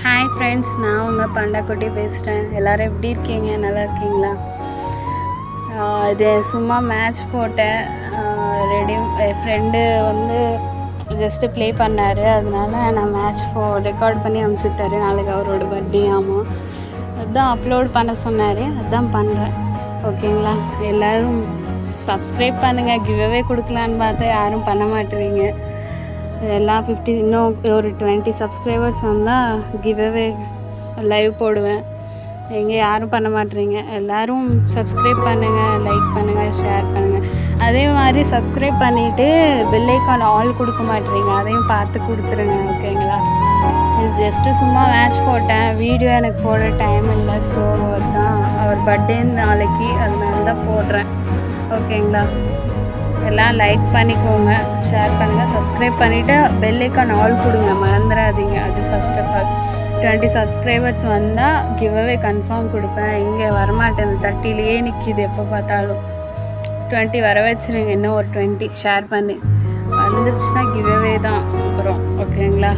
Hi friends, நான் உங்கள் பண்டாக்குட்டி பேசுகிறேன். எல்லோரும் எப்படி இருக்கீங்க? நல்லா இருக்கீங்களா? இது சும்மா மேட்ச் போட்டேன். என் ஃப்ரெண்டு வந்து ஜஸ்ட்டு ப்ளே பண்ணார். அதனால நான் மேட்ச் ரெக்கார்ட் பண்ணி அனுப்பிச்சுட்டாரு. நாளைக்கு அவரோட பர்த்டே. ஆமாம், அதுதான் அப்லோட் பண்ண சொன்னார். அதுதான் பண்ணுறேன். ஓகேங்களா? எல்லோரும் சப்ஸ்கிரைப் பண்ணுங்கள். கிவ்அவே கொடுக்கலான்னு பார்த்தா யாரும் பண்ண மாட்டேறீங்க. எல்லாம் 50, இன்னும் ஒரு 20 சப்ஸ்கிரைபர்ஸ் வந்தால் கிவ்அவே லைவ் போடுவேன். எங்கே யாரும் பண்ண மாட்டேறீங்க. எல்லோரும் சப்ஸ்கிரைப் பண்ணுங்கள், லைக் பண்ணுங்கள், ஷேர் பண்ணுங்கள். அதே மாதிரி சப்ஸ்கிரைப் பண்ணிவிட்டு பெல் ஐக்கான் ஆல் கொடுக்க மாட்டேறீங்க. அதையும் பார்த்து கொடுத்துருங்க. ஓகேங்களா? இது ஜஸ்ட்டு சும்மா மேட்ச் போட்டேன். வீடியோ எனக்கு போட டைம் இல்லை. ஸோ அதுதான் அவர் பர்த்டே நாளைக்கு, அதனால தான் போடுறேன். ஓகேங்களா? எல்லாம் லைக் பண்ணிக்கோங்க, ஷேர் பண்ணுங்கள், சப்ஸ்கிரைப் பண்ணிவிட்டு பெல் ஐக்கான் ஆல் கொடுங்க, மறந்துடாதீங்க. அது ஃபஸ்ட் ஆஃப் ஆல் 20 சப்ஸ்கிரைபர்ஸ் வந்தால் கிவ்அவே கன்ஃபார்ம் கொடுப்பேன். இங்கே வரமாட்டேன், 30லேயே நிற்கிது. எப்போ பார்த்தாலும் 20 வர வச்சுருங்க. இன்னும் ஒரு 20 ஷேர் பண்ணி வந்துருச்சுன்னா கிவ்அவே தான் அப்புறம். ஓகேங்களா?